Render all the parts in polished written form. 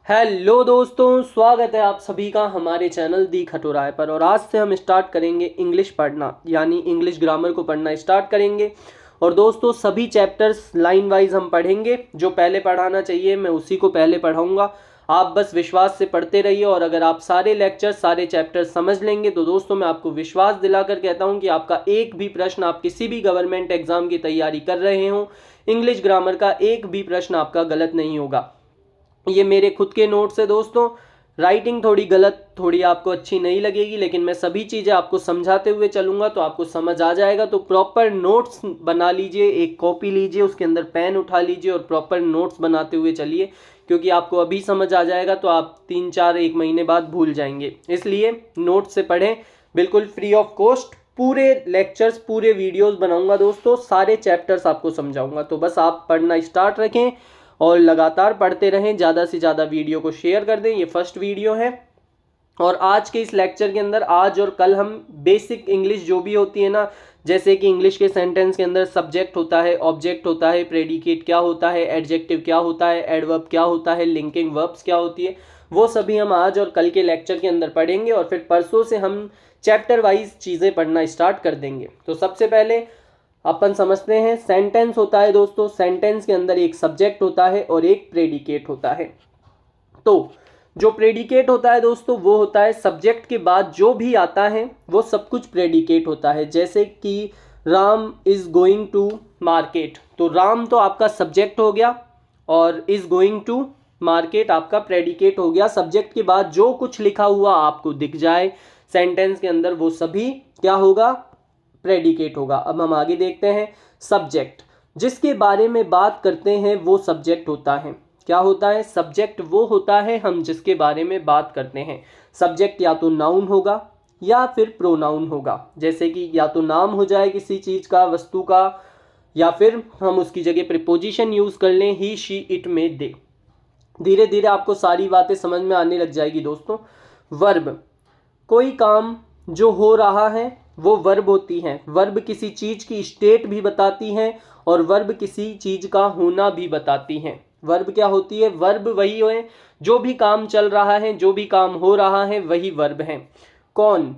Hello दोस्तों, स्वागत है आप सभी का हमारे चैनल दी खटोराय पर। और आज से हम स्टार्ट करेंगे इंग्लिश पढ़ना, यानी इंग्लिश ग्रामर को पढ़ना स्टार्ट करेंगे। और दोस्तों सभी चैप्टर्स लाइन वाइज हम पढ़ेंगे। जो पहले पढ़ाना चाहिए मैं उसी को पहले पढ़ाऊंगा। आप बस विश्वास से पढ़ते रहिए और अगर आप सारे लेक्चर सारे चैप्टर्स समझ लेंगे तो दोस्तों मैं आपको विश्वास दिलाकर कहता हूं कि आपका एक भी प्रश्न, आप किसी भी गवर्नमेंट एग्जाम की तैयारी कर रहे हो, इंग्लिश ग्रामर का एक भी प्रश्न आपका गलत नहीं होगा। ये मेरे खुद के नोट्स है दोस्तों। राइटिंग थोड़ी गलत, थोड़ी आपको अच्छी नहीं लगेगी, लेकिन मैं सभी चीज़ें आपको समझाते हुए चलूंगा तो आपको समझ आ जाएगा। तो प्रॉपर नोट्स बना लीजिए, एक कॉपी लीजिए, उसके अंदर पेन उठा लीजिए और प्रॉपर नोट्स बनाते हुए चलिए, क्योंकि आपको अभी समझ आ जाएगा तो आप 3-4 महीने बाद भूल जाएंगे। इसलिए नोट्स से पढ़ें, बिल्कुल फ्री ऑफ कॉस्ट। पूरे लेक्चर्स, पूरे वीडियोस बनाऊंगा दोस्तों, सारे चैप्टर्स आपको समझाऊंगा। तो बस आप पढ़ना स्टार्ट रखें और लगातार पढ़ते रहें। ज़्यादा से ज़्यादा वीडियो को शेयर कर दें। ये फर्स्ट वीडियो है और आज के इस लेक्चर के अंदर, आज और कल, हम बेसिक इंग्लिश जो भी होती है ना, जैसे कि इंग्लिश के सेंटेंस के अंदर सब्जेक्ट होता है, ऑब्जेक्ट होता है, प्रेडिकेट क्या होता है, एडजेक्टिव क्या होता है, एडवर्ब क्या होता है, लिंकिंग वर्ब्स क्या होती है, वो सभी हम आज और कल के लेक्चर के अंदर पढ़ेंगे। और फिर परसों से हम चैप्टर वाइज चीज़ें पढ़ना स्टार्ट कर देंगे। तो सबसे पहले अपन समझते हैं, सेंटेंस होता है दोस्तों। सेंटेंस के अंदर एक सब्जेक्ट होता है और एक प्रेडिकेट होता है। तो जो प्रेडिकेट होता है दोस्तों वो होता है सब्जेक्ट के बाद जो भी आता है वो सब कुछ प्रेडिकेट होता है। जैसे कि Ram is going to market, तो राम तो आपका सब्जेक्ट हो गया और इज गोइंग टू मार्केट आपका प्रेडिकेट हो गया। सब्जेक्ट के बाद जो कुछ लिखा हुआ आपको दिख जाए सेंटेंस के अंदर वो सभी क्या होगा, प्रेडिकेट होगा। अब हम आगे देखते हैं, सब्जेक्ट जिसके बारे में बात करते हैं वो सब्जेक्ट होता है। क्या होता है? सब्जेक्ट वो होता है हम जिसके बारे में बात करते हैं। सब्जेक्ट या तो नाउन होगा या फिर प्रोनाउन होगा। जैसे कि या तो नाम हो जाए किसी चीज का, वस्तु का, या फिर हम उसकी जगह प्रीपोजिशन यूज कर लें, ही, शी, इट, मे, दे। धीरे धीरे आपको सारी बातें समझ में आने लग जाएगी दोस्तों। वर्ब, कोई काम जो हो रहा है वो वर्ब होती हैं। वर्ब किसी चीज की स्टेट भी बताती हैं और वर्ब किसी चीज का होना भी बताती हैं। वर्ब क्या होती है? वर्ब वही है, जो भी काम चल रहा है, जो भी काम हो रहा है वही वर्ब है। कौन,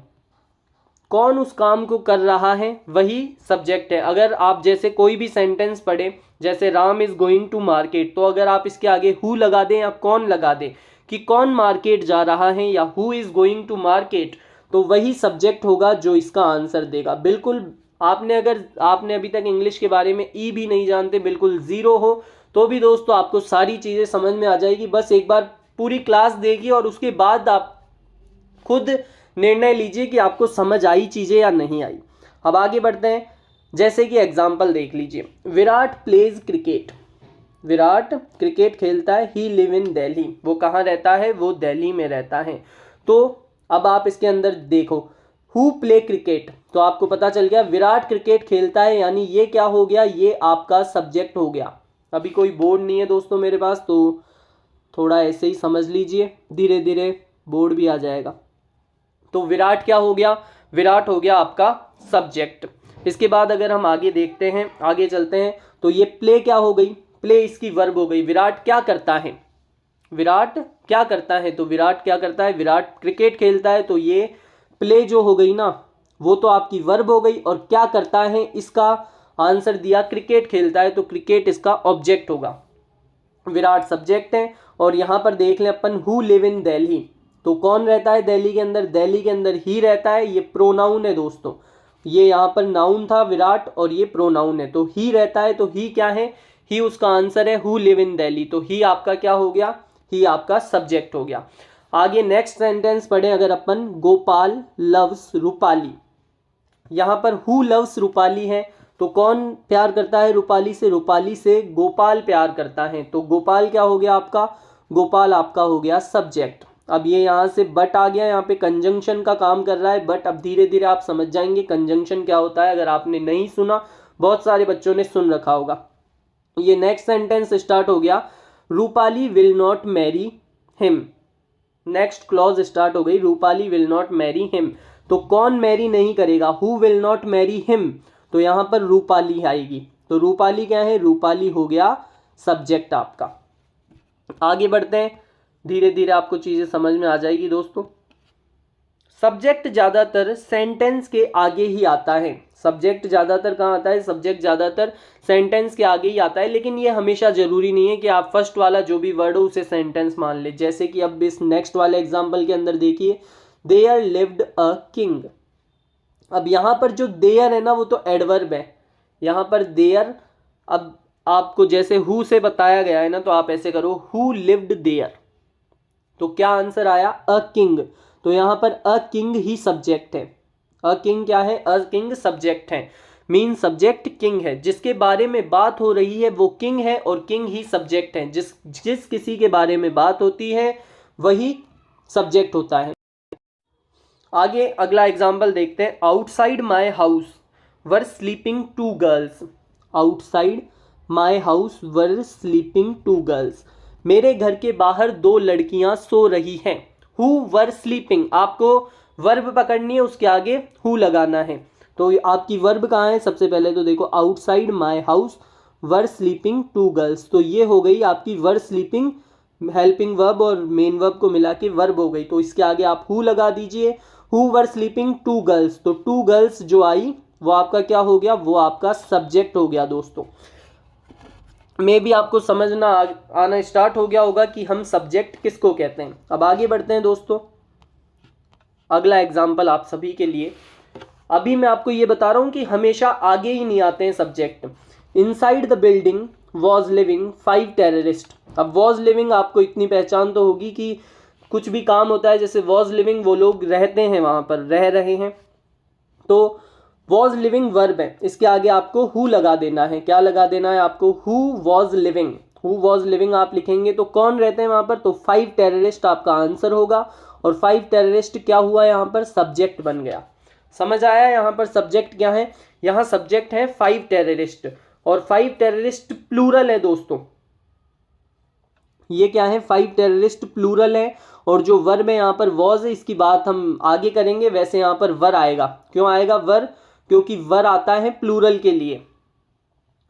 कौन उस काम को कर रहा है वही सब्जेक्ट है। अगर आप जैसे कोई भी सेंटेंस पढ़े, जैसे Ram is going to market, तो अगर आप इसके आगे हु लगा दें या कौन लगा दें कि कौन मार्केट जा रहा है या who is going to market, तो वही सब्जेक्ट होगा जो इसका आंसर देगा। बिल्कुल अगर आपने अभी तक इंग्लिश के बारे में ई भी नहीं जानते, बिल्कुल जीरो हो, तो भी दोस्तों आपको सारी चीज़ें समझ में आ जाएगी। बस एक बार पूरी क्लास देखिए और उसके बाद आप खुद निर्णय लीजिए कि आपको समझ आई चीज़ें या नहीं आई। अब आगे बढ़ते हैं। जैसे कि एग्जाम्पल देख लीजिए, Virat pledge cricket. Virat cricket खेलता है। ही लिव इन दिल्ली, वो कहाँ रहता है? वो दिल्ली में रहता है। तो अब आप इसके अंदर देखो, हु प्ले क्रिकेट, तो आपको पता चल गया विराट क्रिकेट खेलता है, यानी ये क्या हो गया, ये आपका सब्जेक्ट हो गया। अभी कोई बोर्ड नहीं है दोस्तों मेरे पास, तो थोड़ा ऐसे ही समझ लीजिए, धीरे धीरे बोर्ड भी आ जाएगा। तो विराट क्या हो गया? विराट हो गया आपका सब्जेक्ट। इसके बाद अगर हम आगे देखते हैं, आगे चलते हैं, तो ये प्ले क्या हो गई? प्ले इसकी वर्ब हो गई। विराट क्या करता है? विराट क्या करता है? तो विराट क्या करता है? विराट क्रिकेट खेलता है। तो ये प्ले जो हो गई ना, वो तो आपकी वर्ब हो गई। और क्या करता है, इसका आंसर दिया क्रिकेट खेलता है, तो क्रिकेट इसका ऑब्जेक्ट होगा। विराट सब्जेक्ट है। और यहां पर देख लें अपन, हु लिव इन दिल्ली, तो कौन रहता है दिल्ली के अंदर? दिल्ली के अंदर ही रहता है। ये प्रोनाउन है दोस्तों, ये यहां पर नाउन था विराट और ये प्रोनाउन है, तो ही रहता है। तो ही क्या है? ही उसका आंसर है, हु लिव इन दिल्ली। तो ही आपका क्या हो गया? ही आपका सब्जेक्ट हो गया। आगे नेक्स्ट सेंटेंस पढ़े अगर अपन, गोपाल लव्स रूपाली। यहां पर हु लव्स रूपाली है, तो कौन प्यार करता है रूपाली से? रूपाली से गोपाल प्यार करता है। तो गोपाल क्या हो गया आपका? गोपाल आपका हो गया सब्जेक्ट। अब ये यहाँ से बट आ गया, यहाँ पे कंजंक्शन का काम कर रहा है बट। अब धीरे धीरे आप समझ जाएंगे कंजंक्शन क्या होता है। अगर आपने नहीं सुना, बहुत सारे बच्चों ने सुन रखा होगा। ये नेक्स्ट सेंटेंस स्टार्ट हो गया, Rupali will not marry him. Next clause start हो गई, Rupali will not marry him. तो कौन मैरी नहीं करेगा? Who will not marry him, तो यहां पर रूपाली आएगी। तो रूपाली क्या है? रूपाली हो गया सब्जेक्ट आपका। आगे बढ़ते हैं, धीरे धीरे आपको चीज़ें समझ में आ जाएगी दोस्तों। सब्जेक्ट ज़्यादातर सेंटेंस के आगे ही आता है। सब्जेक्ट ज़्यादातर कहाँ आता है? सब्जेक्ट ज़्यादातर सेंटेंस के आगे ही आता है, लेकिन ये हमेशा ज़रूरी नहीं है कि आप फर्स्ट वाला जो भी वर्ड हो उसे सेंटेंस मान ले। जैसे कि अब इस नेक्स्ट वाले एग्जाम्पल के अंदर देखिए, देयर लिव्ड अ किंग। अब यहाँ पर जो देयर है ना वो तो एडवर्ब है। यहाँ पर देयर, अब आपको जैसे हु से बताया गया है ना, तो आप ऐसे करो, हु लिव्ड देयर। तो क्या आंसर आया? A king. तो यहाँ पर अ किंग ही सब्जेक्ट है। अ किंग क्या है? अ किंग सब्जेक्ट है। मीन सब्जेक्ट किंग है, जिसके बारे में बात हो रही है वो किंग है और किंग ही सब्जेक्ट है। जिस किसी के बारे में बात होती है वही सब्जेक्ट होता है। आगे अगला एग्जाम्पल देखते हैं। Outside my house were sleeping two girls. Outside my house were sleeping two girls. मेरे घर के बाहर दो लड़कियां सो रही हैं। हु वर स्लीपिंग, आपको वर्ब पकड़नी है, उसके आगे हु लगाना है। तो आपकी वर्ब कहाँ है? सबसे पहले तो देखो, outside my house were sleeping two girls, तो ये हो गई आपकी वर स्लीपिंग, हेल्पिंग वर्ब और मेन वर्ब को मिला के वर्ब हो गई। तो इसके आगे आप हु लगा दीजिए, who were sleeping two girls. तो टू गर्ल्स जो आई वो आपका क्या हो गया? वो आपका सब्जेक्ट हो गया दोस्तों। मे भी आपको समझना आना स्टार्ट हो गया होगा कि हम सब्जेक्ट किसको कहते हैं। अब आगे बढ़ते हैं दोस्तों। अगला एग्जाम्पल आप सभी के लिए, अभी मैं आपको ये बता रहा हूँ कि हमेशा आगे ही नहीं आते हैं subject. Inside the building was living 5 terrorist. अब वॉज लिविंग आपको इतनी पहचान तो होगी कि कुछ भी काम होता है, जैसे वॉज लिविंग वो लोग रहते हैं, वहाँ पर रह रहे हैं, तो वॉज लिविंग वर्ब है। इसके आगे आपको हु लगा देना है। क्या लगा देना है आपको? Who was living. Who was living आप लिखेंगे तो कौन रहते हैं वहाँ पर? तो 5 टेररिस्ट आपका आंसर होगा। और 5 टेररिस्ट क्या हुआ? यहाँ पर सब्जेक्ट बन गया। समझ आया? यहाँ पर सब्जेक्ट क्या है? यहाँ सब्जेक्ट है 5 टेररिस्ट, और 5 टेररिस्ट प्लूरल है दोस्तों। ये क्या है? 5 टेररिस्ट प्लूरल है। और जो वर्ब है यहाँ पर वॉज है, इसकी बात हम आगे करेंगे। वैसे यहाँ पर वर आएगा। क्यों आएगा वर? क्योंकि वर आता है प्लूरल के लिए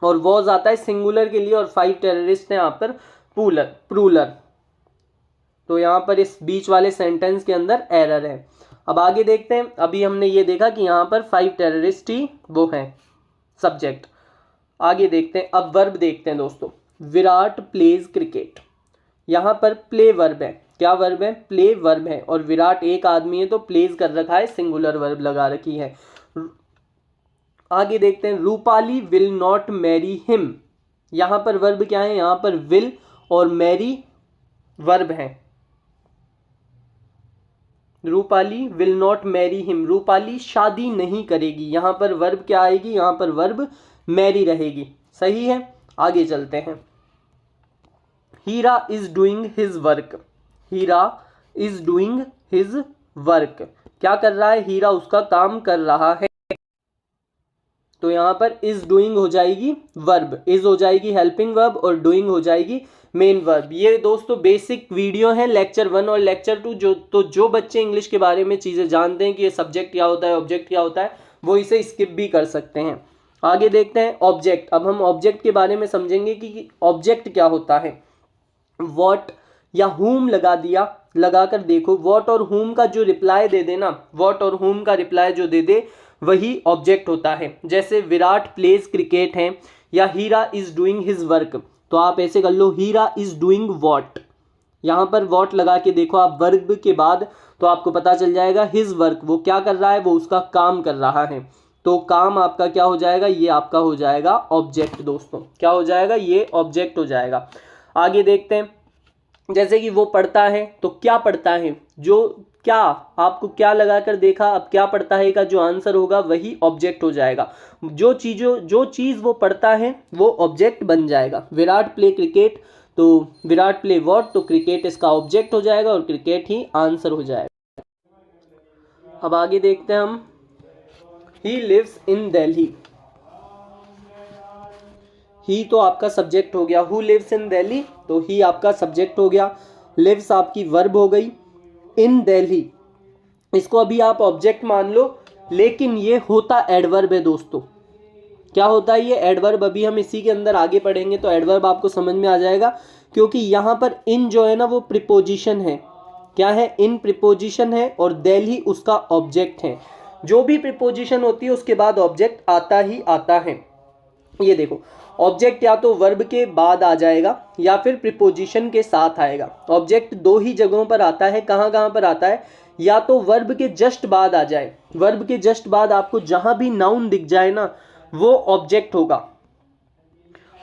और वॉज आता है सिंगुलर के लिए, और 5 टेररिस्ट हैं यहाँ पर प्लूरल। तो यहाँ पर इस बीच वाले सेंटेंस के अंदर एरर है। अब आगे देखते हैं। अभी हमने ये देखा कि यहाँ पर 5 टेररिस्ट ही वो हैं सब्जेक्ट। आगे देखते हैं। अब वर्ब देखते हैं दोस्तों। Virat pledge cricket. यहाँ पर प्ले वर्ब है। क्या वर्ब है? प्ले वर्ब है। और विराट एक आदमी है तो प्लेज कर रखा है, सिंगुलर वर्ब लगा रखी है। आगे देखते हैं। Rupali will not marry him. यहाँ पर वर्ब क्या है? यहाँ पर विल और मैरी वर्ब है। Rupali will not marry him, Rupali शादी नहीं करेगी। यहाँ पर वर्ब क्या आएगी? यहाँ पर वर्ब मैरी रहेगी। सही है। आगे चलते हैं। Hira is doing his work. Hira is doing his work. क्या कर रहा है? हीरा उसका काम कर रहा है। तो यहाँ पर इज डूइंग हो जाएगी वर्ब, इज हो जाएगी हेल्पिंग वर्ब और डूइंग हो जाएगी मेन वर्ब। ये दोस्तों बेसिक वीडियो है लेक्चर 1 और लेक्चर 2। जो बच्चे इंग्लिश के बारे में चीज़ें जानते हैं कि ये सब्जेक्ट क्या होता है, ऑब्जेक्ट क्या होता है, वो इसे स्किप भी कर सकते हैं। आगे देखते हैं ऑब्जेक्ट। अब हम ऑब्जेक्ट के बारे में समझेंगे कि ऑब्जेक्ट क्या होता है। वॉट या हुम लगा दिया, लगाकर देखो। वॉट और हुम का जो रिप्लाई दे देना, वॉट और हुम का रिप्लाई जो दे दे वही ऑब्जेक्ट होता है। जैसे विराट प्लेज क्रिकेट है या हीरा इज डूइंग हिज वर्क, तो आप ऐसे कर लो, हीरा इज डूइंग वॉट। यहाँ पर वॉट लगा के देखो आप वर्ब के बाद, तो आपको पता चल जाएगा हिज वर्क, वो क्या कर रहा है? वो उसका काम कर रहा है। तो काम आपका क्या हो जाएगा? ये आपका हो जाएगा ऑब्जेक्ट दोस्तों। क्या हो जाएगा? ये ऑब्जेक्ट हो जाएगा। आगे देखते हैं। जैसे कि वो पढ़ता है, तो क्या पढ़ता है? जो क्या आपको क्या लगाकर देखा, अब क्या पढ़ता है का जो आंसर होगा वही ऑब्जेक्ट हो जाएगा। जो चीज़ वो पढ़ता है वो ऑब्जेक्ट बन जाएगा। विराट प्ले क्रिकेट, तो विराट प्ले वॉट, तो क्रिकेट इसका ऑब्जेक्ट हो जाएगा और क्रिकेट ही आंसर हो जाएगा। अब आगे देखते हैं हम। He lives in Delhi. ही तो आपका सब्जेक्ट हो गया। हु लिव्स इन दिल्ली, तो ही आपका सब्जेक्ट हो गया। लिव्स आपकी वर्ब हो गई। इन दिल्ली, इसको अभी आप ऑब्जेक्ट मान लो, लेकिन ये होता एडवर्ब है दोस्तों। क्या होता है ये? एडवर्ब। अभी हम इसी के अंदर आगे पढ़ेंगे तो एडवर्ब आपको समझ में आ जाएगा क्योंकि यहाँ पर इन जो है ना वो प्रीपोजिशन है। क्या है? इन प्रीपोजिशन है और दिल्ली उसका ऑब्जेक्ट है। जो भी प्रीपोजिशन होती है उसके बाद ऑब्जेक्ट आता ही आता है। ये देखो, ऑब्जेक्ट या तो वर्ब के बाद आ जाएगा या फिर प्रीपोजिशन के साथ आएगा। ऑब्जेक्ट दो ही जगहों पर आता है। कहाँ कहाँ पर आता है? या तो वर्ब के जस्ट बाद आ जाए, वर्ब के जस्ट बाद आपको जहां भी नाउन दिख जाए ना वो ऑब्जेक्ट होगा,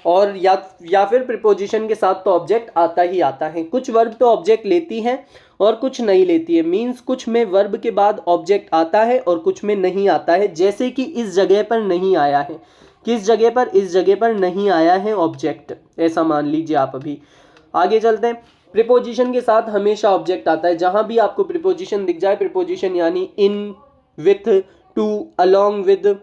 और या फिर प्रीपोजिशन के साथ तो ऑब्जेक्ट आता ही आता है। कुछ वर्ब तो ऑब्जेक्ट लेती हैं और कुछ नहीं लेती है। मीन्स कुछ में वर्ब के बाद ऑब्जेक्ट आता है और कुछ में नहीं आता है। जैसे कि इस जगह पर नहीं आया है। किस जगह पर? इस जगह पर नहीं आया है ऑब्जेक्ट, ऐसा मान लीजिए आप। अभी आगे चलते हैं। प्रीपोजिशन के साथ हमेशा ऑब्जेक्ट आता है। जहां भी आपको प्रीपोजिशन दिख जाए, प्रीपोजिशन यानी इन, विथ, टू, अलोंग विद,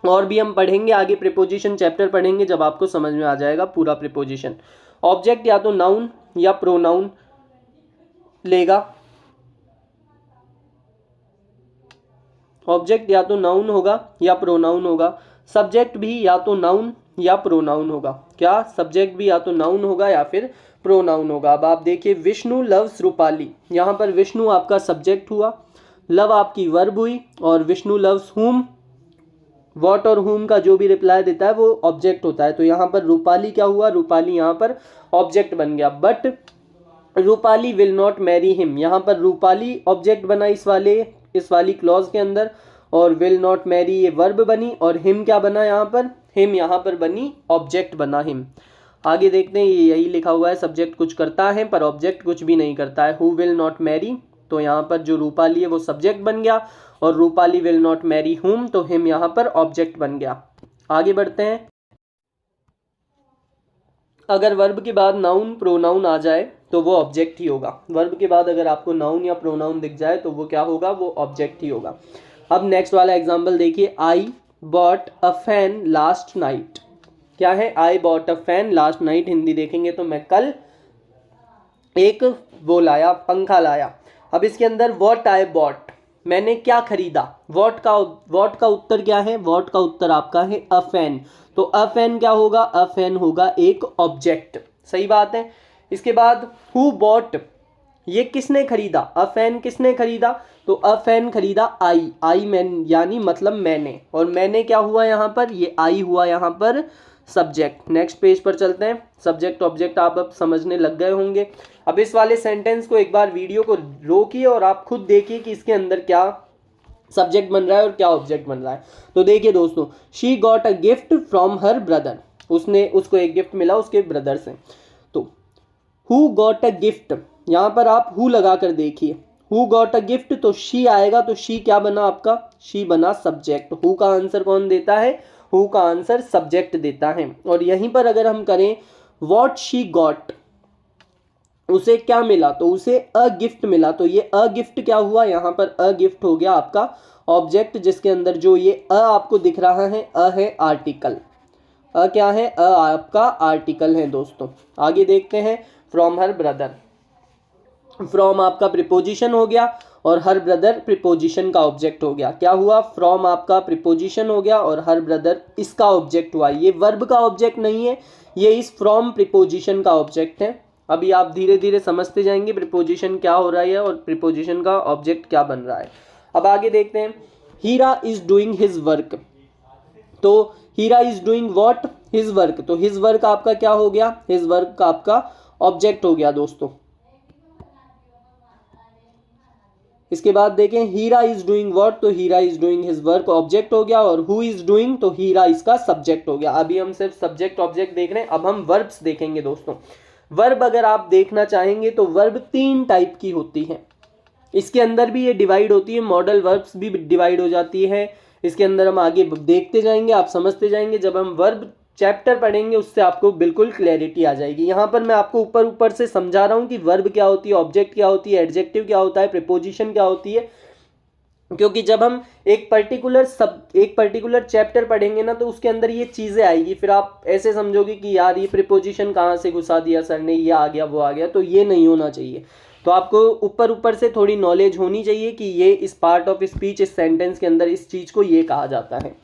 और भी हम पढ़ेंगे आगे, प्रीपोजिशन चैप्टर पढ़ेंगे जब आपको समझ में आ जाएगा पूरा प्रीपोजिशन। ऑब्जेक्ट या तो नाउन या प्रोनाउन लेगा। ऑब्जेक्ट या तो नाउन होगा या प्रोनाउन होगा। सब्जेक्ट भी या तो नाउन या प्रोनाउन होगा। क्या? सब्जेक्ट भी या तो नाउन होगा या फिर प्रोनाउन होगा। अब आप देखिए, विष्णु लव्स रूपाली। यहाँ पर विष्णु आपका सब्जेक्ट हुआ, लव आपकी वर्ब हुई, और विष्णु लव्स हुम, वॉट और हुम का जो भी रिप्लाई देता है वो ऑब्जेक्ट होता है। तो यहाँ पर रूपाली क्या हुआ? रूपाली यहाँ पर ऑब्जेक्ट बन गया। But Rupali will not marry him, यहाँ पर रूपाली ऑब्जेक्ट बना इस वाली क्लॉज के अंदर, और विल नॉट मैरी ये वर्ब बनी, और हिम क्या बना यहाँ पर? हिम यहाँ पर बनी ऑब्जेक्ट बना हिम। आगे देखते हैं, ये यही लिखा हुआ है, सब्जेक्ट कुछ करता है पर ऑब्जेक्ट कुछ भी नहीं करता है। हु विल नॉट मैरी, तो यहाँ पर जो रूपाली है वो सब्जेक्ट बन गया, और रूपाली विल नॉट मैरी हुम, तो हिम यहाँ पर ऑब्जेक्ट बन गया। आगे बढ़ते हैं। अगर वर्ब के बाद नाउन प्रोनाउन आ जाए तो वो ऑब्जेक्ट ही होगा। वर्ब के बाद अगर आपको नाउन या प्रोनाउन दिख जाए तो वो क्या होगा? वो ऑब्जेक्ट ही होगा। अब नेक्स्ट वाला एग्जांपल देखिए, I bought a fan last night. क्या है? I bought a fan last night. Hindi देखेंगे तो मैं कल एक वो लाया, पंखा लाया। अब इसके अंदर व्हाट आई बॉट, मैंने क्या खरीदा। व्हाट का उत्तर क्या है? व्हाट का उत्तर आपका है अ फैन। तो अ फैन क्या होगा? अ फैन होगा एक ऑब्जेक्ट। सही बात है। इसके बाद हु बॉट, ये किसने खरीदा? अ फैन किसने खरीदा? तो अ फैन खरीदा आई मैन, यानी मतलब मैंने, और मैंने क्या हुआ यहाँ पर? ये आई हुआ यहाँ पर सब्जेक्ट। नेक्स्ट पेज पर चलते हैं। सब्जेक्ट ऑब्जेक्ट आप अब समझने लग गए होंगे। अब इस वाले सेंटेंस को एक बार वीडियो को रोकिए और आप खुद देखिए कि इसके अंदर क्या सब्जेक्ट बन रहा है और क्या ऑब्जेक्ट बन रहा है। तो देखिए दोस्तों, she got a gift from her brother, उसको एक गिफ्ट मिला उसके ब्रदर से। तो हु गॉट अ गिफ्ट, यहाँ पर आप हु लगा कर देखिए, हु गॉट अ गिफ्ट, तो शी आएगा, तो शी क्या बना आपका? शी बना सब्जेक्ट। हु का आंसर कौन देता है? हु का आंसर सब्जेक्ट देता है। और यहीं पर अगर हम करें व्हाट शी गॉट, उसे क्या मिला? तो उसे अ गिफ्ट मिला। तो ये अ गिफ्ट क्या हुआ? यहाँ पर अ गिफ्ट हो गया आपका ऑब्जेक्ट, जिसके अंदर जो ये अ आपको दिख रहा है, अ है आर्टिकल। अ क्या है? अ आपका आर्टिकल है दोस्तों। आगे देखते हैं, फ्रॉम हर ब्रदर। फ्रॉम आपका प्रीपोजिशन हो गया और हर ब्रदर प्रीपोजिशन का ऑब्जेक्ट हो गया। क्या हुआ? फ्रॉम आपका प्रीपोजिशन हो गया और हर ब्रदर इसका ऑब्जेक्ट हुआ। ये वर्ब का ऑब्जेक्ट नहीं है, ये इस फ्रॉम प्रीपोजिशन का ऑब्जेक्ट है। अभी आप धीरे धीरे समझते जाएंगे प्रीपोजिशन क्या हो रहा है और प्रीपोजिशन का ऑब्जेक्ट क्या बन रहा है। अब आगे देखते हैं, Hira is doing his work. तो Hira is doing what? His work. तो हिज वर्क आपका क्या हो गया? हिज वर्क का आपका ऑब्जेक्ट हो गया दोस्तों। इसके बाद देखें, हीरा इज डूइंग व्हाट, तो Hira is doing his work object हो गया, और हु इज डूइंग, तो हीरा इसका सब्जेक्ट हो गया। अभी हम सिर्फ सब्जेक्ट ऑब्जेक्ट देख रहे हैं, अब हम वर्ब्स देखेंगे दोस्तों। वर्ब अगर आप देखना चाहेंगे तो वर्ब 3 टाइप की होती है। इसके अंदर भी ये डिवाइड होती है, मॉडल वर्ब्स भी डिवाइड हो जाती है। इसके अंदर हम आगे देखते जाएंगे, आप समझते जाएंगे। जब हम वर्ब चैप्टर पढ़ेंगे उससे आपको बिल्कुल क्लैरिटी आ जाएगी। यहाँ पर मैं आपको ऊपर ऊपर से समझा रहा हूँ कि वर्ब क्या होती है, ऑब्जेक्ट क्या होती है, एडजेक्टिव क्या होता है, प्रीपोजिशन क्या होती है, क्योंकि जब हम एक पर्टिकुलर चैप्टर पढ़ेंगे ना तो उसके अंदर ये चीज़ें आएगी। फिर आप ऐसे समझोगे कि यार ये प्रीपोजिशन कहाँ से घुसा दिया सर ने, ये आ गया वो आ गया, तो ये नहीं होना चाहिए। तो आपको ऊपर ऊपर से थोड़ी नॉलेज होनी चाहिए कि ये इस पार्ट ऑफ स्पीच, इस सेंटेंस के अंदर इस चीज़ को ये कहा जाता है।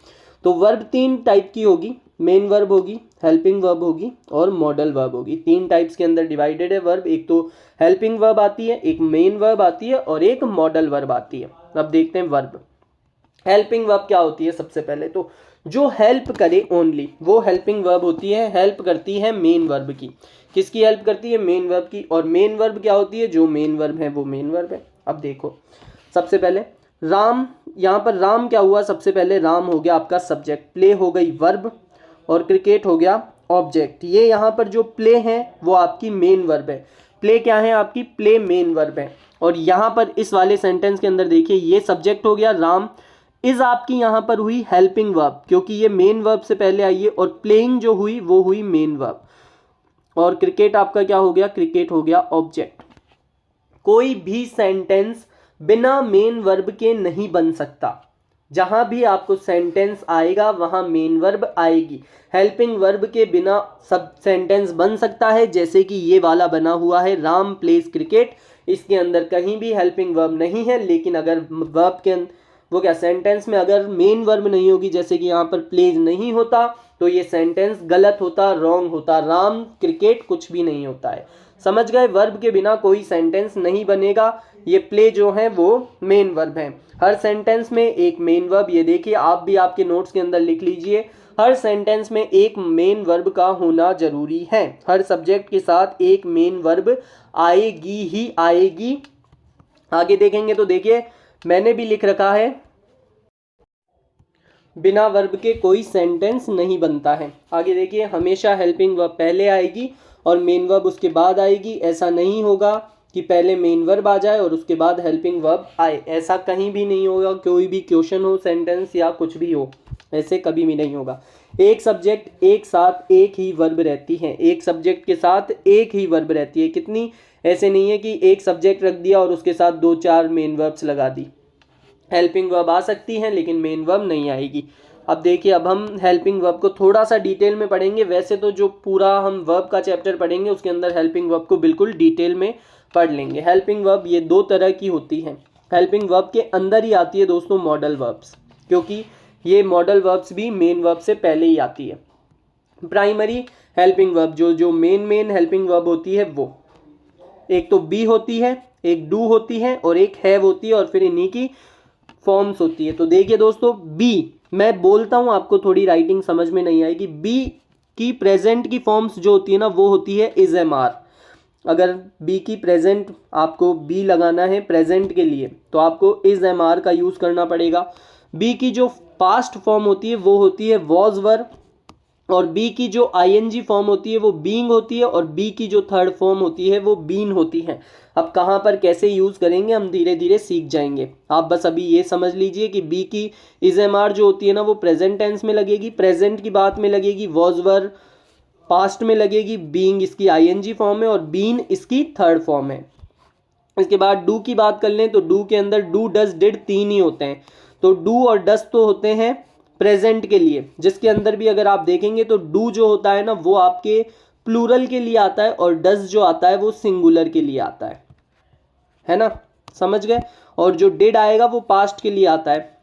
तो वर्ब 3 टाइप की होगी, मेन वर्ब होगी, हेल्पिंग वर्ब होगी और मॉडल वर्ब होगी। 3 टाइप्स के अंदर डिवाइडेड है वर्ब। एक तो हेल्पिंग वर्ब आती है, एक मेन वर्ब आती है और एक मॉडल वर्ब आती है। अब देखते हैं वर्ब। हेल्पिंग वर्ब क्या होती है? सबसे पहले तो जो हेल्प करे ओनली वो हेल्पिंग वर्ब होती है। हेल्प करती है मेन वर्ब की। किसकी हेल्प करती है? मेन वर्ब की। और मेन वर्ब क्या होती है? जो मेन वर्ब है वो मेन वर्ब है। अब देखो सबसे पहले राम, यहाँ पर राम क्या हुआ? सबसे पहले राम हो गया आपका सब्जेक्ट, प्ले हो गई वर्ब और क्रिकेट हो गया ऑब्जेक्ट। ये यहाँ पर जो प्ले है वो आपकी मेन वर्ब है। प्ले क्या है आपकी? प्ले मेन वर्ब है। और यहाँ पर इस वाले सेंटेंस के अंदर देखिए ये सब्जेक्ट हो गया राम, इज आपकी यहाँ पर हुई हेल्पिंग वर्ब क्योंकि ये मेन वर्ब से पहले आई है, और प्लेइंग जो हुई वो हुई मेन वर्ब। और क्रिकेट आपका क्या हो गया? क्रिकेट हो गया ऑब्जेक्ट। कोई भी सेंटेंस बिना मेन वर्ब के नहीं बन सकता। जहां भी आपको सेंटेंस आएगा वहां मेन वर्ब आएगी। हेल्पिंग वर्ब के बिना सब सेंटेंस बन सकता है, जैसे कि ये वाला बना हुआ है राम प्लेज क्रिकेट। इसके अंदर कहीं भी हेल्पिंग वर्ब नहीं है, लेकिन अगर वर्ब के वो क्या सेंटेंस में अगर मेन वर्ब नहीं होगी, जैसे कि यहाँ पर प्लेज नहीं होता, तो ये सेंटेंस गलत होता, रॉन्ग होता। राम क्रिकेट कुछ भी नहीं होता है। समझ गए? वर्ब के बिना कोई सेंटेंस नहीं बनेगा। ये प्ले जो है वो मेन वर्ब है। हर सेंटेंस में एक मेन वर्ब, ये देखिए आप भी आपके नोट्स के अंदर लिख लीजिए, हर सेंटेंस में एक मेन वर्ब का होना जरूरी है। हर सब्जेक्ट के साथ एक मेन वर्ब आएगी ही आएगी। आगे देखेंगे तो देखिए मैंने भी लिख रखा है बिना वर्ब के कोई सेंटेंस नहीं बनता है। आगे देखिए हमेशा हेल्पिंग वर्ब पहले आएगी और मेन वर्ब उसके बाद आएगी। ऐसा नहीं होगा कि पहले मेन वर्ब आ जाए और उसके बाद हेल्पिंग वर्ब आए, ऐसा कहीं भी नहीं होगा। कोई भी क्वेश्चन हो, सेंटेंस या कुछ भी हो, ऐसे कभी भी नहीं होगा। एक सब्जेक्ट एक साथ एक ही वर्ब रहती है। एक सब्जेक्ट के साथ एक ही वर्ब रहती है। कितनी? ऐसे नहीं है कि एक सब्जेक्ट रख दिया और उसके साथ 2-4 मेन वर्ब्स लगा दी। हेल्पिंग वर्ब आ सकती हैं लेकिन मेन वर्ब नहीं आएगी। अब देखिए अब हम हेल्पिंग वर्ब को थोड़ा सा डिटेल में पढ़ेंगे। वैसे तो जो पूरा हम वर्ब का चैप्टर पढ़ेंगे उसके अंदर हेल्पिंग वर्ब को बिल्कुल डिटेल में पढ़ लेंगे। हेल्पिंग वर्ब ये 2 तरह की होती हैं। हेल्पिंग वर्ब के अंदर ही आती है दोस्तों मॉडल वर्ब्स, क्योंकि ये मॉडल वर्ब्स भी मेन वर्ब से पहले ही आती है। प्राइमरी हेल्पिंग वर्ब जो मेन हेल्पिंग वर्ब होती है वो एक तो बी होती है, एक डू होती है और एक हैव होती है, और फिर इन्हीं की फॉर्म्स होती है। तो देखिए दोस्तों बी, मैं बोलता हूं आपको थोड़ी राइटिंग समझ में नहीं आएगी। बी की प्रेजेंट की फॉर्म्स जो होती है ना वो होती है इज एम आर। अगर बी की प्रेजेंट आपको बी लगाना है प्रेजेंट के लिए तो आपको इज एम आर का यूज करना पड़ेगा। बी की जो पास्ट फॉर्म होती है वो होती है वॉज वर, और बी की जो आईएनजी फॉर्म होती है वो बीइंग होती है, और बी की जो थर्ड फॉर्म होती है वो बीन होती है। अब कहाँ पर कैसे यूज़ करेंगे हम धीरे धीरे सीख जाएंगे। आप बस अभी ये समझ लीजिए कि बी की इज एम आर जो होती है ना वो प्रेजेंट टेंस में लगेगी, प्रेजेंट की बात में लगेगी, वॉज वर पास्ट में लगेगी, बीइंग इसकी आईएनजी फॉर्म है और बीन इसकी थर्ड फॉर्म है। इसके बाद डू की बात कर लें तो डू के अंदर डू डज डिड 3 ही होते हैं। तो डू और डज तो होते हैं प्रेजेंट के लिए, जिसके अंदर भी अगर आप देखेंगे तो डू जो होता है ना वो आपके प्लूरल के लिए आता है और डज जो आता है वो सिंगुलर के लिए आता है ना? समझ गए? और जो डिड आएगा वो पास्ट के लिए आता है।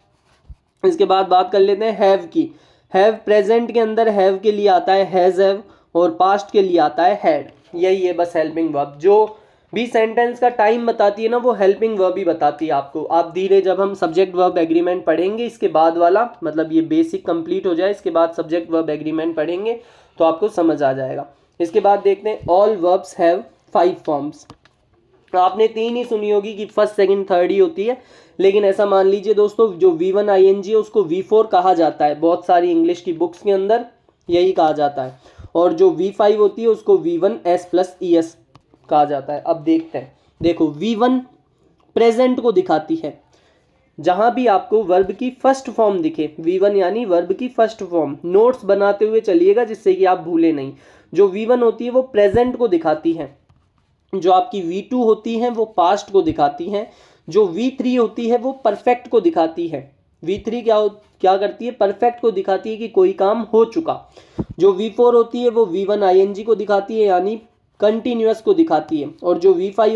इसके बाद बात कर लेते हैं हैव की। हैव प्रेजेंट के अंदर हैव के लिए आता है हैज हैव, और पास्ट के लिए आता है हैड। यही है बस हेल्पिंग वर्ब। जो भी सेंटेंस का टाइम बताती है ना वो हेल्पिंग वर्ब ही बताती है आपको। आप धीरे जब हम सब्जेक्ट वर्ब एग्रीमेंट पढ़ेंगे इसके बाद वाला, मतलब ये बेसिक कंप्लीट हो जाए इसके बाद सब्जेक्ट वर्ब एग्रीमेंट पढ़ेंगे तो आपको समझ आ जाएगा। इसके बाद देखते हैं ऑल वर्ब्स हैव 5 फॉर्म्स। आपने 3 ही सुनी होगी कि फर्स्ट सेकंड थर्ड ही होती है, लेकिन ऐसा मान लीजिए दोस्तों जो V1 ING है उसको V4 कहा जाता है। बहुत सारी इंग्लिश की बुक्स के अंदर यही कहा जाता है, और जो V5 होती है उसको V1S+ES कहा जाता है। अब देखते हैं, देखो V1 प्रेजेंट को दिखाती है। जहां भी आपको वर्ब की फर्स्ट फॉर्म दिखे, V1 यानी वर्ब की फर्स्ट फॉर्म, नोट्स बनाते हुए चलिएगा जिससे कि आप भूले नहीं। जो V1 होती है वो प्रेजेंट को दिखाती है, जो आपकी V2 होती है वो पास्ट को दिखाती है, जो V3 होती है वो परफेक्ट को दिखाती है। V3 क्या करती है? परफेक्ट को दिखाती है कि कोई काम हो चुका। जो V4 होती है वो V1 ING को दिखाती है यानी कंटिन्यूअस को दिखाती है, और जो V5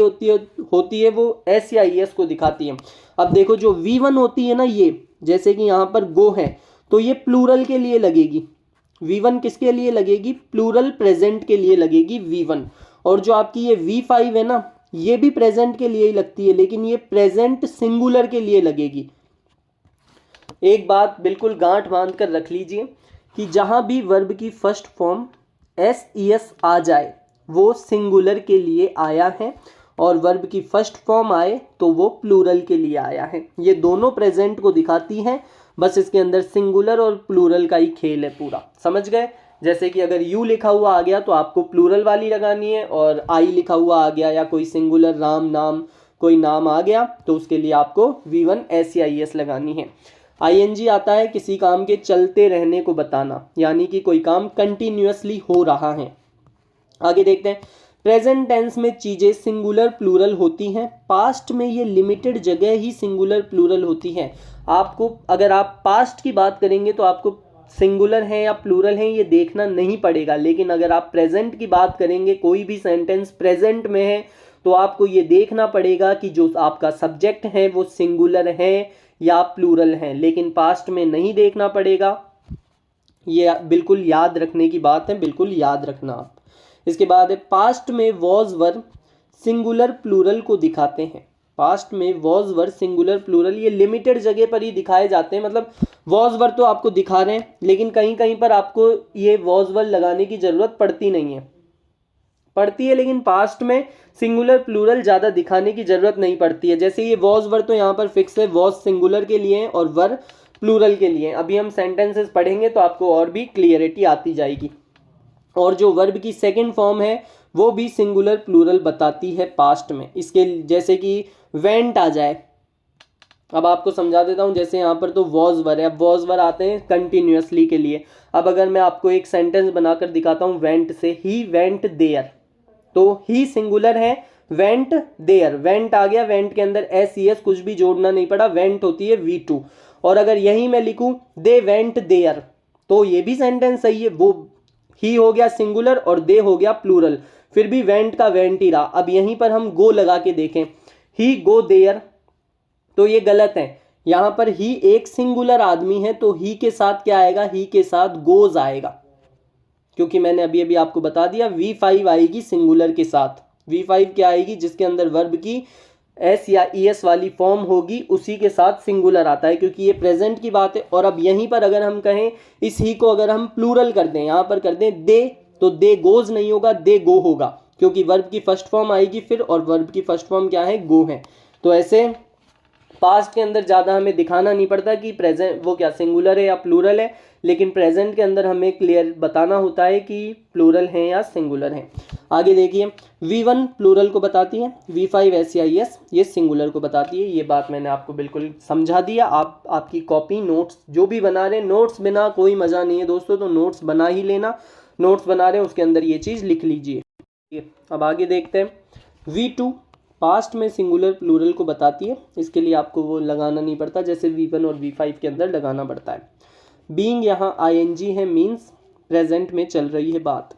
होती है वो S या ES को दिखाती है। अब देखो जो V1 होती है ना, ये जैसे कि यहाँ पर गो है तो ये प्लूरल के लिए लगेगी, V1 किसके लिए लगेगी, प्लूरल प्रेजेंट के लिए लगेगी V1। और जो आपकी ये V5 है ना, ये भी प्रेजेंट के लिए ही लगती है, लेकिन ये प्रेजेंट सिंगुलर के लिए लगेगी। एक बात बिल्कुल गांठ बांध कर रख लीजिए कि जहां भी वर्ब की फर्स्ट फॉर्म SES आ जाए वो सिंगुलर के लिए आया है, और वर्ब की फर्स्ट फॉर्म आए तो वो प्लूरल के लिए आया है। ये दोनों प्रेजेंट को दिखाती हैं, बस इसके अंदर सिंगुलर और प्लूरल का ही खेल है पूरा, समझ गए। जैसे कि अगर यू लिखा हुआ आ गया तो आपको प्लूरल वाली लगानी है, और आई लिखा हुआ आ गया या कोई सिंगुलर राम नाम कोई नाम आ गया तो उसके लिए आपको V1 SEIS लगानी है। ING आता है किसी काम के चलते रहने को बताना, यानी कि कोई काम कंटिन्यूअसली हो रहा है। आगे देखते हैं, प्रेजेंट टेंस में चीज़ें सिंगुलर प्लूरल होती हैं, पास्ट में ये लिमिटेड जगह ही सिंगुलर प्लूरल होती हैं। आपको अगर आप पास्ट की बात करेंगे तो आपको सिंगुलर है या प्लूरल है ये देखना नहीं पड़ेगा, लेकिन अगर आप प्रेजेंट की बात करेंगे, कोई भी सेंटेंस प्रेजेंट में है तो आपको ये देखना पड़ेगा कि जो आपका सब्जेक्ट है वो सिंगुलर है या प्लूरल है, लेकिन पास्ट में नहीं देखना पड़ेगा। ये बिल्कुल याद रखने की बात है, बिल्कुल याद रखना आप। इसके बाद है पास्ट में वॉज वर सिंगुलर प्लूरल को दिखाते हैं। पास्ट में वॉज वर सिंगुलर प्लूरल ये लिमिटेड जगह पर ही दिखाए जाते हैं, मतलब वॉज वर तो आपको दिखा रहे हैं, लेकिन कहीं कहीं पर आपको ये वॉज वर लगाने की जरूरत पड़ती नहीं है, पड़ती है लेकिन पास्ट में सिंगुलर प्लूरल ज़्यादा दिखाने की जरूरत नहीं पड़ती है। जैसे ये वॉज वर तो यहाँ पर फिक्स है, वॉज सिंगुलर के लिए और वर प्लूरल के लिए। अभी हम सेंटेंसेस पढ़ेंगे तो आपको और भी क्लियरिटी आती जाएगी। और जो वर्ब की सेकंड फॉर्म है वो भी सिंगुलर प्लूरल बताती है पास्ट में। इसके जैसे कि वेंट आ जाए, अब आपको समझा देता हूँ। जैसे यहाँ पर तो वॉज वर है, अब वॉज वर आते हैं कंटिन्यूअसली के लिए। अब अगर मैं आपको एक सेंटेंस बनाकर दिखाता हूँ वेंट से, ही वेंट देयर, तो ही सिंगुलर है, वेंट देयर, वेंट आ गया, वेंट के अंदर SES कुछ भी जोड़ना नहीं पड़ा, वेंट होती है V2। और अगर यही मैं लिखूं दे वेंट देयर तो ये भी सेंटेंस सही है, वो ही हो गया सिंगुलर और दे हो गया प्लूरल, फिर भी वेंट का वेंट ही रहा। अब यहीं पर हम गो लगा के देखें, ही गो देयर, तो ये गलत है। यहां पर ही एक सिंगुलर आदमी है तो ही के साथ क्या आएगा, ही के साथ गोज आएगा, क्योंकि मैंने अभी अभी आपको बता दिया V5 आएगी सिंगुलर के साथ। V5 क्या आएगी, जिसके अंदर वर्ब की S या ES वाली फॉर्म होगी उसी के साथ सिंगुलर आता है, क्योंकि ये प्रेजेंट की बात है। और अब यहीं पर अगर हम कहें इस ही को अगर हम प्लूरल कर दें, यहाँ पर कर दें दे, तो दे गोज नहीं होगा, दे गो होगा, क्योंकि वर्ब की फर्स्ट फॉर्म आएगी फिर, और वर्ब की फर्स्ट फॉर्म क्या है, गो है। तो ऐसे पास्ट के अंदर ज़्यादा हमें दिखाना नहीं पड़ता कि प्रेजेंट वो क्या सिंगुलर है या प्लूरल है, लेकिन प्रेजेंट के अंदर हमें क्लियर बताना होता है कि प्लूरल है या सिंगुलर है। आगे देखिए, V1 प्लूरल को बताती है, V5 SEIS ये सिंगुलर को बताती है। ये बात मैंने आपको बिल्कुल समझा दिया। आप आपकी कॉपी नोट्स जो भी बना रहे हैं, नोट्स बिना कोई मज़ा नहीं है दोस्तों, तो नोट्स बना ही लेना। नोट्स बना रहे हैं उसके अंदर ये चीज़ लिख लीजिए। अब आगे देखते हैं, V2 पास्ट में सिंगुलर प्लूरल को बताती है, इसके लिए आपको वो लगाना नहीं पड़ता जैसे V1 और V5 के अंदर लगाना पड़ता है। बीइंग यहाँ ING है, मीन्स प्रेजेंट में चल रही है बात।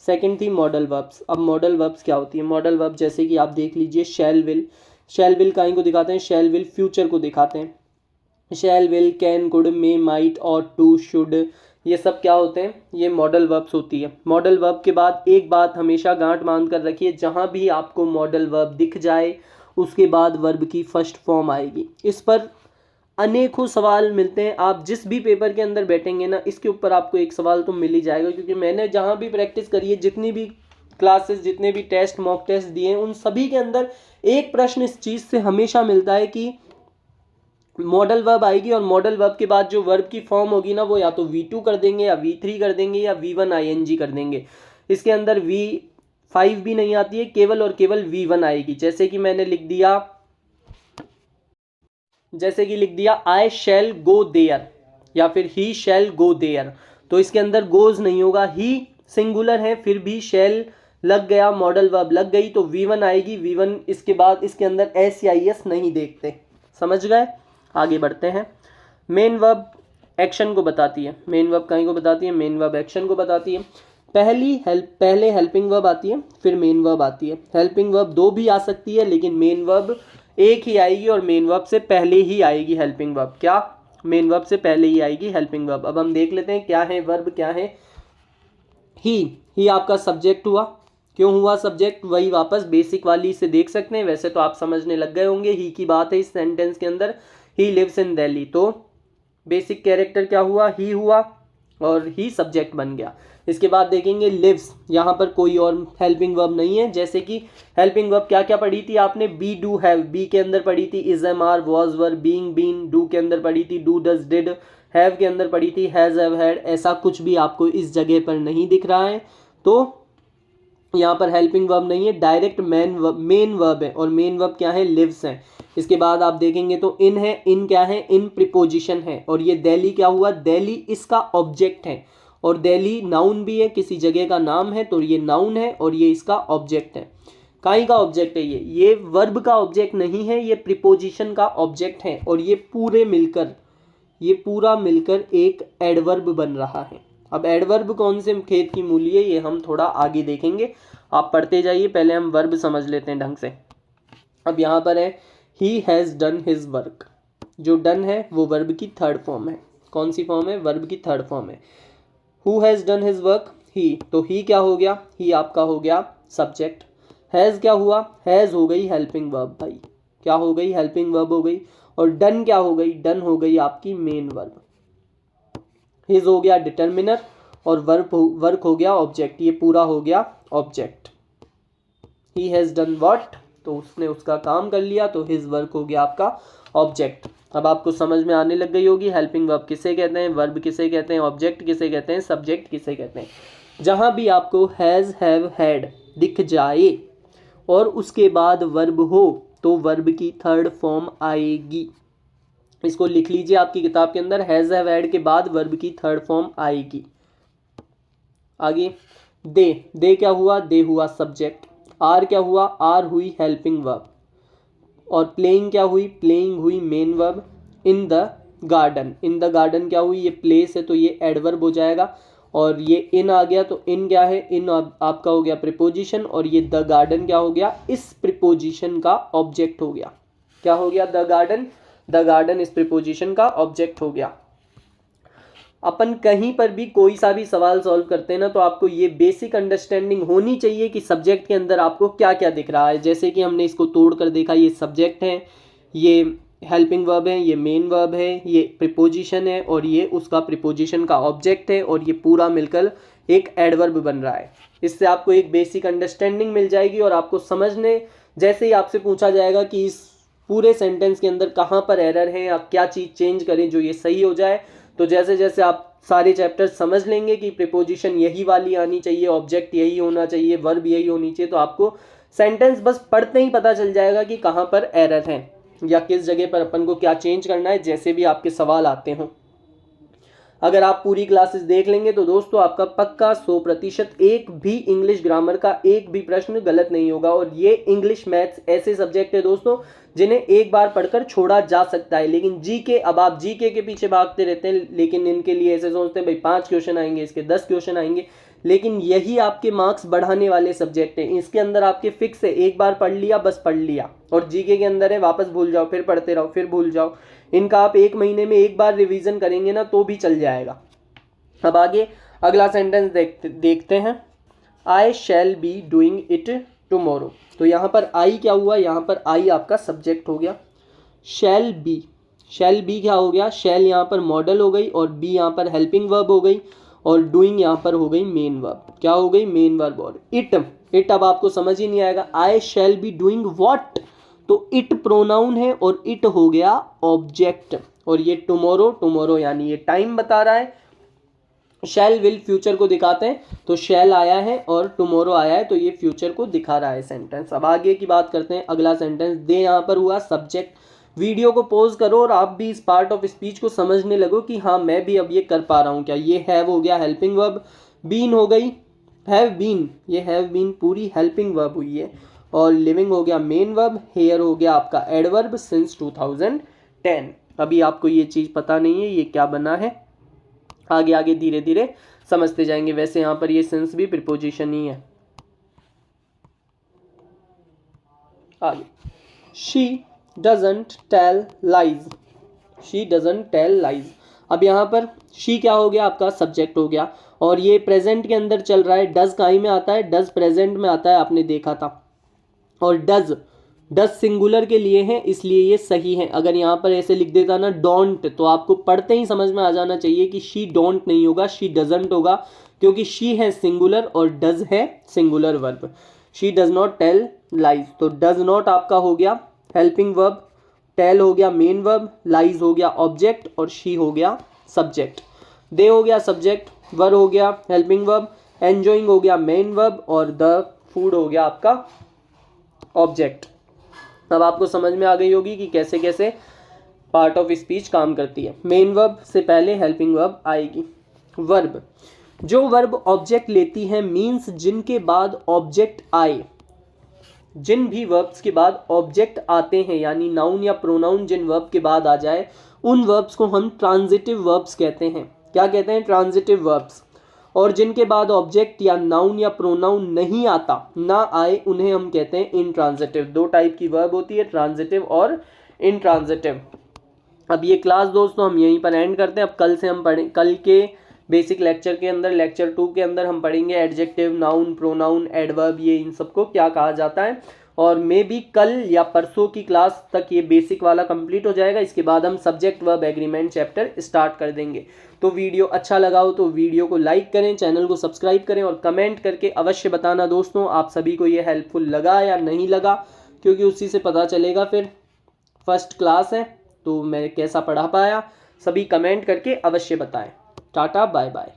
सेकंड थी मॉडल वर्ब्स। अब मॉडल वर्ब्स क्या होती है, मॉडल वर्ब जैसे कि आप देख लीजिए शैल विल, शैल विल काइं को दिखाते हैं, शैल विल फ्यूचर को दिखाते हैं। Shall will, can, could, may, might, ought to, should, ये सब क्या होते हैं, ये मॉडल वर्ब्स होती है। मॉडल वर्ब के बाद एक बात हमेशा गांठ बांध कर रखिए, जहां भी आपको मॉडल वर्ब दिख जाए उसके बाद वर्ब की फर्स्ट फॉर्म आएगी। इस पर अनेकों सवाल मिलते हैं, आप जिस भी पेपर के अंदर बैठेंगे ना इसके ऊपर आपको एक सवाल तो मिल ही जाएगा, क्योंकि मैंने जहाँ भी प्रैक्टिस करी है, जितनी भी क्लासेस, जितने भी टेस्ट, मॉक टेस्ट दिए हैं, उन सभी के अंदर एक प्रश्न इस चीज़ से हमेशा मिलता है कि मॉडल वर्ब आएगी और मॉडल वर्ब के बाद जो वर्ब की फॉर्म होगी ना वो या तो V2 कर देंगे या V3 कर देंगे या V1 ING कर देंगे। इसके अंदर V5 भी नहीं आती है, केवल और केवल V1 आएगी। जैसे कि मैंने लिख दिया आई शैल गो देयर या फिर ही शैल गो देयर, तो इसके अंदर गोज नहीं होगा, ही सिंगुलर है फिर भी शैल लग गया, मॉडल वर्ब लग गई तो V1 आएगी। V1 इसके बाद इसके अंदर S या ES नहीं देखते, समझ गए। आगे बढ़ते हैं, मेन वर्ब एक्शन को बताती है। मेन वर्ब कहीं को बताती है, मेन वर्ब एक्शन को बताती है। पहले हेल्पिंग वर्ब आती है, फिर मेन वर्ब आती है। हेल्पिंग वर्ब दो भी आ सकती है, लेकिन मेन वर्ब एक ही आएगी और मेन वर्ब से पहले ही आएगी हेल्पिंग वर्ब। क्या, मेन वर्ब से पहले ही आएगी हेल्पिंग वर्ब। अब हम देख लेते हैं क्या है वर्ब, क्या है ही आपका सब्जेक्ट हुआ। क्यों हुआ सब्जेक्ट, वही वापस बेसिक वाली से देख सकते हैं, वैसे तो आप समझने लग गए होंगे। ही की बात है इस सेंटेंस के अंदर, ही लिव्स इन दिल्ली, तो बेसिक कैरेक्टर क्या हुआ, ही हुआ और ही सब्जेक्ट बन गया। इसके बाद देखेंगे लिव्स, यहाँ पर कोई और हेल्पिंग वर्ब नहीं है। जैसे कि हेल्पिंग वर्ब क्या क्या पढ़ी थी आपने, बी डू हैव, बी के अंदर पढ़ी थी is am are was were being been, do के अंदर पढ़ी थी डू डज डिड, हैव के अंदर पढ़ी थी हैज हैव हैड। ऐसा कुछ भी आपको इस जगह पर नहीं दिख रहा है, तो यहाँ पर हेल्पिंग वर्ब नहीं है, डायरेक्ट मेन वर्ब है। और मेन वर्ब क्या है, लिव्स है। इसके बाद आप देखेंगे तो इन है, इन क्या है, इन प्रीपोजिशन है। और ये दिल्ली क्या हुआ, दिल्ली इसका ऑब्जेक्ट है। और दिल्ली नाउन भी है, किसी जगह का नाम है, तो ये नाउन है और ये इसका ऑब्जेक्ट है। काई का ऑब्जेक्ट है ये वर्ब का ऑब्जेक्ट नहीं है, ये प्रीपोजिशन का ऑब्जेक्ट है। और ये पूरा मिलकर एक एडवर्ब बन रहा है। अब एडवर्ब कौन से खेत की मूली है, ये हम थोड़ा आगे देखेंगे, आप पढ़ते जाइए, पहले हम वर्ब समझ लेते हैं ढंग से। अब यहाँ पर है he has done his work, जो डन है वो वर्ब की थर्ड फॉर्म है। कौन सी फॉर्म है, वर्ब की थर्ड फॉर्म है। Who has done his work, he, तो ही क्या हो गया, ही आपका हो गया सब्जेक्ट। हैज़ क्या हुआ, हैज़ हो गई हेल्पिंग वर्ब, भाई क्या हो गई, हेल्पिंग वर्ब हो गई। और डन क्या हो गई, डन हो गई आपकी मेन वर्ब। हिज हो गया डिटर्मिनर और वर्क हो गया ऑब्जेक्ट, ये पूरा हो गया object. He has done what, तो उसने उसका काम कर लिया, तो हिज वर्क हो गया आपका ऑब्जेक्ट। अब आपको समझ में आने लग गई होगी हेल्पिंग वर्ब किसे कहते हैं, वर्ब किसे कहते हैं, ऑब्जेक्ट किसे कहते हैं, सब्जेक्ट किसे कहते हैं। जहां भी आपको हैज़ हैव हैड दिख जाए और उसके बाद वर्ब हो, तो वर्ब की थर्ड फॉर्म आएगी। इसको लिख लीजिए आपकी किताब के अंदर, हैज़ हैव हैड के बाद वर्ब की थर्ड फॉर्म आएगी। आगे दे क्या हुआ, दे हुआ सब्जेक्ट। आर क्या हुआ, आर हुई हेल्पिंग वर्ब। और प्लेइंग क्या हुई, प्लेइंग हुई main verb. In the garden क्या हुई, ये प्लेस है तो ये एडवर्ब हो जाएगा। और ये इन आ गया, तो इन क्या है, इन आपका हो गया प्रीपोजिशन। और ये द गार्डन क्या हो गया, इस प्रीपोजिशन का ऑब्जेक्ट हो गया। क्या हो गया, द गार्डन इस प्रीपोजिशन का ऑब्जेक्ट हो गया। अपन कहीं पर भी कोई सा भी सवाल सॉल्व करते हैं ना, तो आपको ये बेसिक अंडरस्टैंडिंग होनी चाहिए कि सब्जेक्ट के अंदर आपको क्या क्या दिख रहा है। जैसे कि हमने इसको तोड़ कर देखा, ये सब्जेक्ट है, ये हेल्पिंग वर्ब है, ये मेन वर्ब है, ये प्रीपोजिशन है और ये उसका प्रीपोजिशन का ऑब्जेक्ट है। और ये पूरा मिलकर एक एडवर्ब बन रहा है। इससे आपको एक बेसिक अंडरस्टैंडिंग मिल जाएगी। और आपको समझने, जैसे ही आपसे पूछा जाएगा कि इस पूरे सेंटेंस के अंदर कहाँ पर एरर है, आप क्या चीज़ चेंज करें जो ये सही हो जाए, तो जैसे जैसे आप सारे चैप्टर समझ लेंगे कि प्रीपोजिशन यही वाली आनी चाहिए, ऑब्जेक्ट यही होना चाहिए, वर्ब यही होनी चाहिए, तो आपको सेंटेंस बस पढ़ते ही पता चल जाएगा कि कहाँ पर एरर है या किस जगह पर अपन को क्या चेंज करना है, जैसे भी आपके सवाल आते हों। अगर आप पूरी क्लासेस देख लेंगे तो दोस्तों आपका पक्का 100% एक भी इंग्लिश ग्रामर का एक भी प्रश्न गलत नहीं होगा। और ये इंग्लिश मैथ्स ऐसे सब्जेक्ट है दोस्तों जिन्हें एक बार पढ़कर छोड़ा जा सकता है। लेकिन जीके, अब आप जीके के पीछे भागते रहते हैं, लेकिन इनके लिए ऐसे सोचते हैं भाई 5 क्वेश्चन आएंगे, इसके 10 क्वेश्चन आएंगे, लेकिन यही आपके मार्क्स बढ़ाने वाले सब्जेक्ट हैं। इसके अंदर आपके फिक्स है, एक बार पढ़ लिया बस पढ़ लिया। और जीके के अंदर है वापस भूल जाओ, फिर पढ़ते रहो, फिर भूल जाओ। इनका आप 1 महीने में एक बार रिवीजन करेंगे ना तो भी चल जाएगा। अब आगे अगला सेंटेंस देखते हैं, I shall be doing it tomorrow. तो यहाँ पर आई क्या हुआ, यहाँ पर आई आपका सब्जेक्ट हो गया। शैल बी क्या हो गया, शैल यहाँ पर मॉडल हो गई और बी यहाँ पर हेल्पिंग वर्ब हो गई और डूइंग यहाँ पर हो गई मेन वर्ब। क्या हो गई, मेन वर्ब। और इट अब आपको समझ ही नहीं आएगा, आई शैल बी डूइंग व्हाट, तो इट प्रोनाउन है और इट हो गया ऑब्जेक्ट। और ये टुमारो यानी ये टाइम बता रहा है। शैल विल फ्यूचर को दिखाते हैं, तो शैल आया है और टुमारो आया है, तो ये फ्यूचर को दिखा रहा है सेंटेंस। अब आगे की बात करते हैं, अगला सेंटेंस दे यहाँ पर हुआ सब्जेक्ट। वीडियो को पॉज करो और आप भी इस पार्ट ऑफ स्पीच को समझने लगो कि हाँ मैं भी अब ये कर पा रहा हूँ क्या। ये हैव हो गया हेल्पिंग वर्ब, बीन हो गई हैव बीन, ये हैव बीन पूरी हेल्पिंग वर्ब हुई है। और लिविंग हो गया मेन वर्ब, हेयर हो गया आपका एडवर्ब सिंस 2010। अभी आपको ये चीज़ पता नहीं है ये क्या बना है, आगे आगे धीरे धीरे समझते जाएंगे। वैसे यहाँ पर ये सिंस भी प्रीपोजिशन ही है। आगे, she doesn't tell lies, she doesn't tell lies. अब यहाँ पर शी क्या हो गया, आपका सब्जेक्ट हो गया, और ये प्रेजेंट के अंदर चल रहा है, डज काई में आता है, डज प्रेजेंट में आता है, आपने देखा था। और डज सिंगुलर के लिए है, इसलिए ये सही है। अगर यहाँ पर ऐसे लिख देता ना डोंट, तो आपको पढ़ते ही समझ में आ जाना चाहिए कि शी डोंट नहीं होगा, शी डजंट होगा, क्योंकि शी है सिंगुलर और डज है singular verb. She does not tell lies, तो डज नॉट आपका हो गया हेल्पिंग वर्ब, टेल हो गया मेन वर्ब, लाइज हो गया ऑब्जेक्ट, और शी हो गया सब्जेक्ट। दे हो गया सब्जेक्ट, वर हो गया हेल्पिंग वर्ब, एंजॉइंग हो गया मेन वर्ब, और द फूड हो गया आपका ऑब्जेक्ट। अब आपको समझ में आ गई होगी कि कैसे कैसे पार्ट ऑफ स्पीच काम करती है। मेन वर्ब से पहले हेल्पिंग वर्ब आएगी। वर्ब, जो वर्ब ऑब्जेक्ट लेती है, मीन्स जिनके बाद ऑब्जेक्ट आए, जिन भी वर्ब्स के बाद ऑब्जेक्ट आते हैं, यानी नाउन या प्रोनाउन जिन वर्ब के बाद आ जाए, उन वर्ब्स को हम ट्रांजिटिव वर्ब्स कहते हैं। क्या कहते हैं? Transitive verbs. और जिनके बाद ऑब्जेक्ट या नाउन या प्रोनाउन नहीं आता, ना आए, उन्हें हम कहते हैं इनट्रांजिटिव। दो टाइप की वर्ब होती है, ट्रांजिटिव और इनट्रांजिटिव। अब ये क्लास दोस्तों हम यहीं पर एंड करते हैं। अब कल से हम पढ़ें, कल के बेसिक लेक्चर के अंदर, लेक्चर 2 के अंदर हम पढ़ेंगे एडजेक्टिव, नाउन, प्रोनाउन, एडवर्ब, ये इन सबको क्या कहा जाता है। और मे बी कल या परसों की क्लास तक ये बेसिक वाला कंप्लीट हो जाएगा। इसके बाद हम subject verb agreement chapter start कर देंगे। तो वीडियो अच्छा लगा हो तो वीडियो को लाइक करें, चैनल को सब्सक्राइब करें, और कमेंट करके अवश्य बताना दोस्तों आप सभी को ये हेल्पफुल लगा या नहीं लगा, क्योंकि उसी से पता चलेगा फिर फर्स्ट क्लास है तो मैं कैसा पढ़ा पाया। सभी कमेंट करके अवश्य बताएं। Tata bye bye.